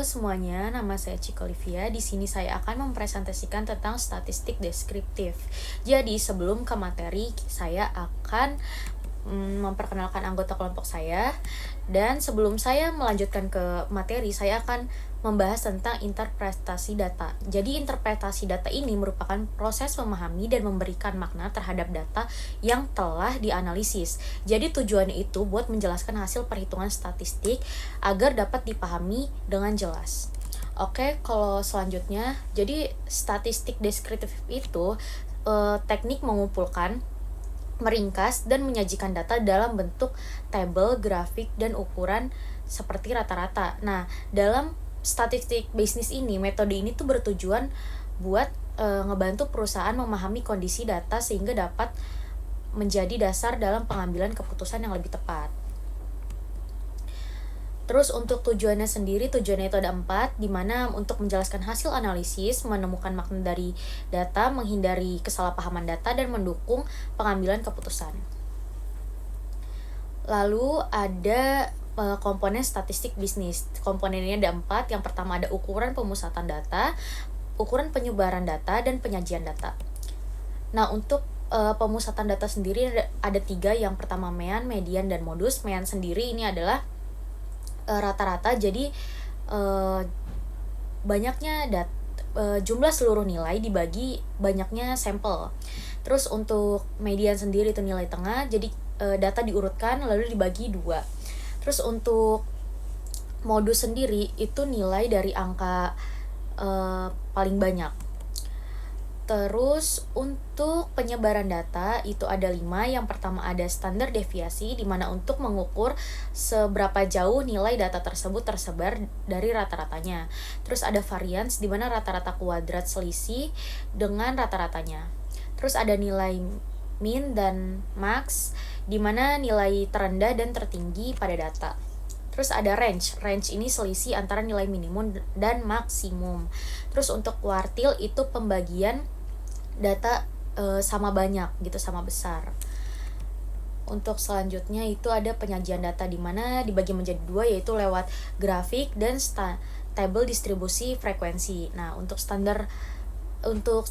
Halo semuanya, nama saya Cika Olivia. Di sini saya akan mempresentasikan tentang statistik deskriptif. Jadi sebelum ke materi, saya akan memperkenalkan anggota kelompok saya. Dan sebelum saya melanjutkan ke materi, saya akan membahas tentang interpretasi data. Jadi interpretasi data ini merupakan proses memahami dan memberikan makna terhadap data yang telah dianalisis. Jadi tujuannya itu buat menjelaskan hasil perhitungan statistik agar dapat dipahami dengan jelas. Oke, kalau selanjutnya, jadi statistik deskriptif itu teknik mengumpulkan, meringkas, dan menyajikan data dalam bentuk tabel, grafik, dan ukuran seperti rata-rata. Nah, dalam statistik bisnis ini, metode ini tuh bertujuan buat ngebantu perusahaan memahami kondisi data sehingga dapat menjadi dasar dalam pengambilan keputusan yang lebih tepat. Terus untuk tujuannya itu ada 4, dimana untuk menjelaskan hasil analisis, menemukan makna dari data, menghindari kesalahpahaman data, dan mendukung pengambilan keputusan. Lalu ada komponen statistik bisnis. Komponennya ada 4. Yang pertama ada ukuran pemusatan data, ukuran penyebaran data, dan penyajian data. Nah, untuk pemusatan data sendiri ada 3. Yang pertama mean, median, dan modus. Mean sendiri ini adalah rata-rata, jadi banyaknya jumlah seluruh nilai dibagi banyaknya sampel. Terus untuk median sendiri itu nilai tengah, jadi data diurutkan lalu dibagi 2. Terus untuk modus sendiri itu nilai dari angka paling banyak. Terus untuk penyebaran data itu ada 5. Yang pertama ada standar deviasi, di mana untuk mengukur seberapa jauh nilai data tersebut tersebar dari rata-ratanya. Terus ada variance, di mana rata-rata kuadrat selisih dengan rata-ratanya. Terus ada nilai min dan max, di mana nilai terendah dan tertinggi pada data. Terus ada range ini selisih antara nilai minimum dan maksimum. Terus untuk kuartil itu pembagian data sama banyak gitu, sama besar. Untuk selanjutnya itu ada penyajian data, di mana dibagi menjadi 2, yaitu lewat grafik dan tabel distribusi frekuensi. Nah, untuk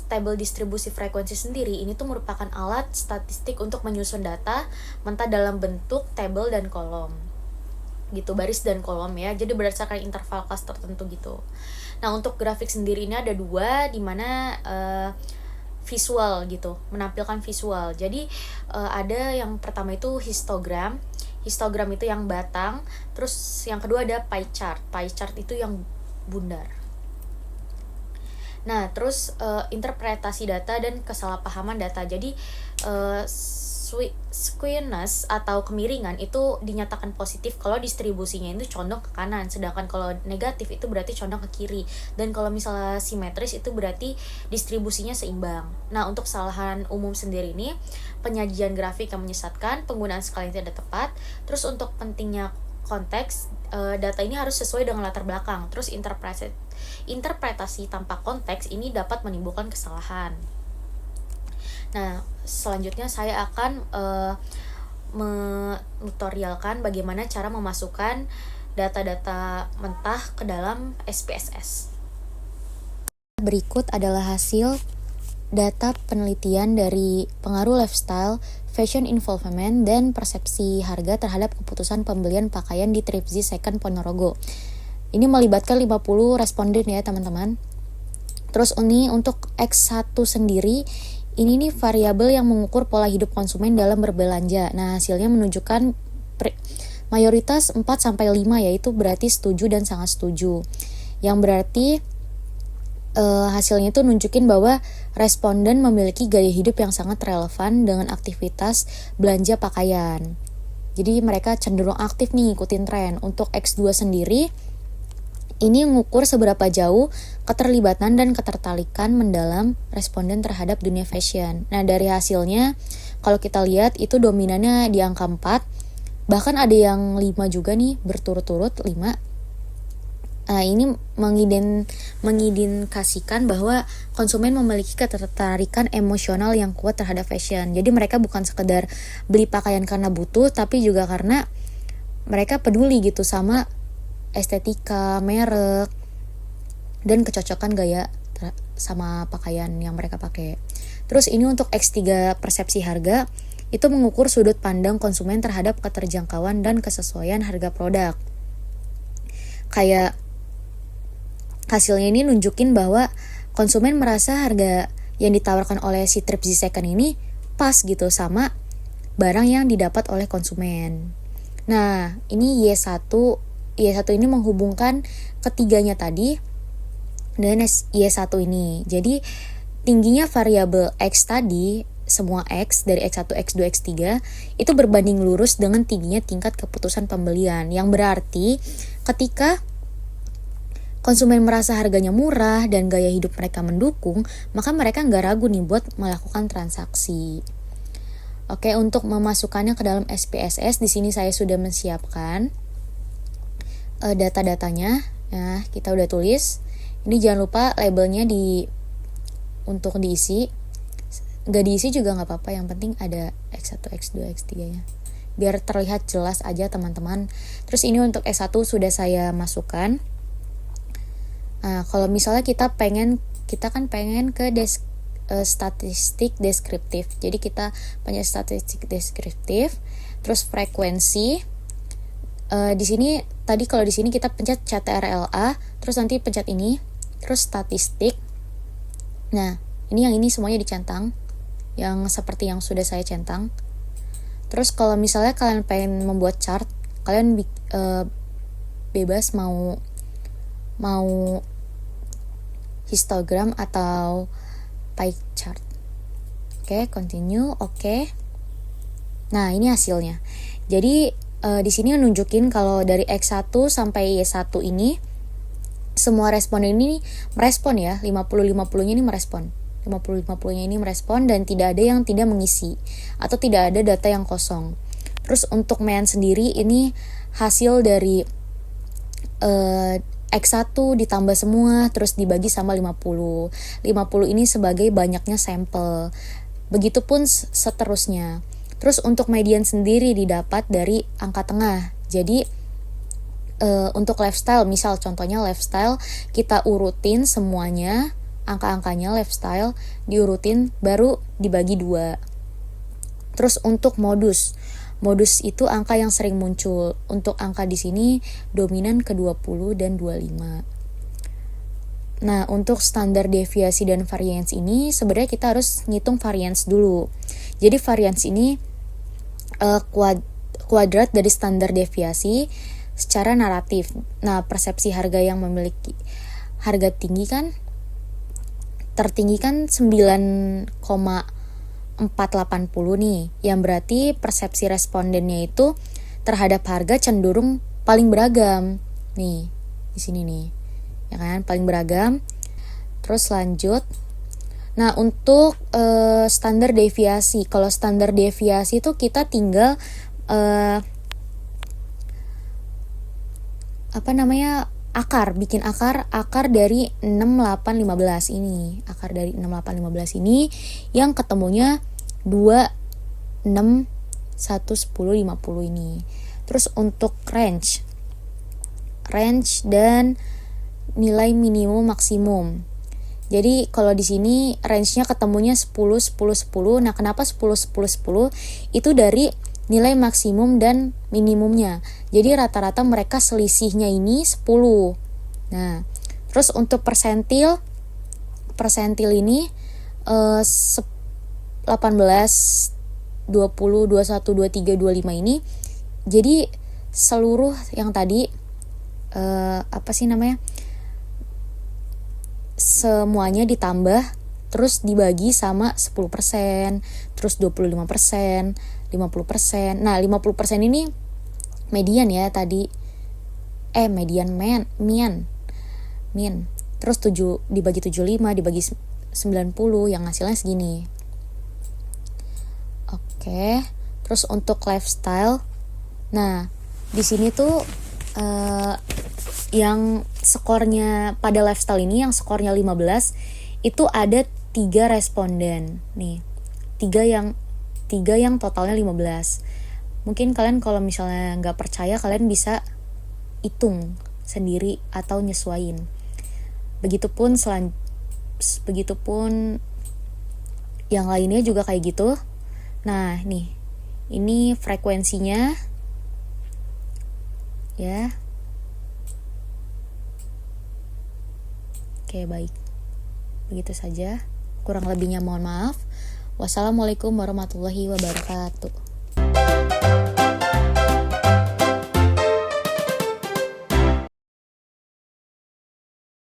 tabel distribusi frekuensi sendiri ini tuh merupakan alat statistik untuk menyusun data mentah dalam bentuk tabel dan kolom gitu, baris dan kolom ya, jadi berdasarkan interval kelas tertentu gitu. Nah, untuk grafik sendiri ini ada 2, dimana visual gitu, menampilkan visual. Jadi ada yang pertama itu histogram itu yang batang. Terus yang kedua ada pie chart itu yang bundar. Nah, terus interpretasi data dan kesalahpahaman data. Jadi skewness atau kemiringan itu dinyatakan positif kalau distribusinya itu condong ke kanan, sedangkan kalau negatif itu berarti condong ke kiri. Dan kalau misalnya simetris itu berarti distribusinya seimbang. Nah, untuk kesalahan umum sendiri ini penyajian grafik yang menyesatkan, penggunaan skala yang tidak tepat. Terus untuk pentingnya konteks, data ini harus sesuai dengan latar belakang. Terus interpretasi tanpa konteks ini dapat menimbulkan kesalahan. Nah, selanjutnya saya akan menutorialkan bagaimana cara memasukkan data-data mentah ke dalam SPSS. Berikut adalah hasil data penelitian dari pengaruh lifestyle, fashion involvement, dan persepsi harga terhadap keputusan pembelian pakaian di Tripzi Second Ponorogo. Ini melibatkan 50 responden ya teman-teman. Terus ini untuk X1 sendiri, ini nih variabel yang mengukur pola hidup konsumen dalam berbelanja. Nah, hasilnya menunjukkan mayoritas 4-5, yaitu berarti setuju dan sangat setuju. Yang berarti hasilnya itu nunjukin bahwa responden memiliki gaya hidup yang sangat relevan dengan aktivitas belanja pakaian. Jadi mereka cenderung aktif nih ngikutin tren. Untuk X2 sendiri, ini mengukur seberapa jauh keterlibatan dan ketertarikan mendalam responden terhadap dunia fashion. Nah, dari hasilnya, kalau kita lihat itu dominannya di angka 4, bahkan ada yang 5 juga nih, berturut-turut 5. Nah, ini mengindikasikan bahwa konsumen memiliki ketertarikan emosional yang kuat terhadap fashion. Jadi mereka bukan sekedar beli pakaian karena butuh, tapi juga karena mereka peduli gitu sama estetika, merek, dan kecocokan gaya sama pakaian yang mereka pakai. Terus ini untuk X3 persepsi harga, itu mengukur sudut pandang konsumen terhadap keterjangkauan dan kesesuaian harga produk. Kayak hasilnya ini nunjukin bahwa konsumen merasa harga yang ditawarkan oleh si Trips Z Second ini pas gitu sama barang yang didapat oleh konsumen. Nah, ini Y1 ini menghubungkan ketiganya tadi dengan Y1 ini. Jadi tingginya variabel X tadi, semua X dari X1, X2, X3 itu berbanding lurus dengan tingginya tingkat keputusan pembelian. Yang berarti ketika konsumen merasa harganya murah dan gaya hidup mereka mendukung, maka mereka nggak ragu nih buat melakukan transaksi. Oke, untuk memasukkannya ke dalam SPSS, di sini saya sudah menyiapkan data-datanya. Nah, kita udah tulis. Ini jangan lupa labelnya untuk diisi. Nggak diisi juga nggak apa-apa, yang penting ada X1, X2, X3 nya. Biar terlihat jelas aja teman-teman. Terus ini untuk S1 sudah saya masukkan. Nah, kalau misalnya kita pengen ke statistik deskriptif. Jadi kita punya statistik deskriptif, terus frekuensi. Di sini tadi kalau di sini kita pencet CTRL-A, terus nanti pencet ini, terus statistik. Nah, ini semuanya dicentang, yang seperti yang sudah saya centang. Terus kalau misalnya kalian pengen membuat chart, kalian bebas mau histogram atau pie chart. Oke, continue. Oke. Nah, ini hasilnya. Jadi di sini nunjukin kalau dari X1 sampai Y1 ini semua responden ini merespon ya, 50-50-nya ini merespon. 50-50-nya ini merespon dan tidak ada yang tidak mengisi atau tidak ada data yang kosong. Terus untuk MEAN sendiri ini hasil dari X1 ditambah semua terus dibagi sama 50. 50 ini sebagai banyaknya sampel. Begitupun seterusnya. Terus untuk median sendiri didapat dari angka tengah. Jadi untuk lifestyle, misal contohnya lifestyle, kita urutin semuanya, angka-angkanya lifestyle diurutin baru dibagi 2. Terus untuk modus itu angka yang sering muncul. Untuk angka di sini dominan ke 20 dan 25. Nah, untuk standar deviasi dan variance ini sebenarnya kita harus ngitung variance dulu. Jadi variance ini kuadrat dari standar deviasi secara naratif. Nah, persepsi harga yang memiliki harga tinggi kan tertinggi kan 9,480 nih, yang berarti persepsi respondennya itu terhadap harga cenderung paling beragam. Nih, di sini nih. Ya kan, paling beragam. Terus lanjut. Nah, untuk standar deviasi. Kalau standar deviasi itu kita tinggal bikin akar dari 6815 ini. Akar dari 6815 ini yang ketemunya 2, 6, 1, 10, 50 ini. Terus untuk range dan nilai minimum maksimum. Jadi kalau di sini range-nya ketemunya 10, 10, 10. Nah, kenapa 10, 10, 10? Itu dari nilai maksimum dan minimumnya. Jadi rata-rata mereka selisihnya ini 10. Nah, terus untuk persentil ini 18, 20, 21, 23, 25 ini. Jadi seluruh yang tadi semuanya ditambah terus dibagi sama 10%, terus 25%, 50%. Nah, 50% ini median ya tadi. Median. Terus dibagi 75, dibagi 90, yang hasilnya segini. Oke. Terus untuk lifestyle. Nah, di sini tuh yang skornya pada lifestyle ini, yang skornya 15, itu ada 3 responden. Nih, 3 yang totalnya 15. Mungkin kalian kalau misalnya nggak percaya, kalian bisa hitung sendiri atau nyesuain. Begitupun yang lainnya juga kayak gitu. Nah, nih. Ini frekuensinya. Ya. Oke, baik. Begitu saja. Kurang lebihnya mohon maaf. Wassalamualaikum warahmatullahi wabarakatuh.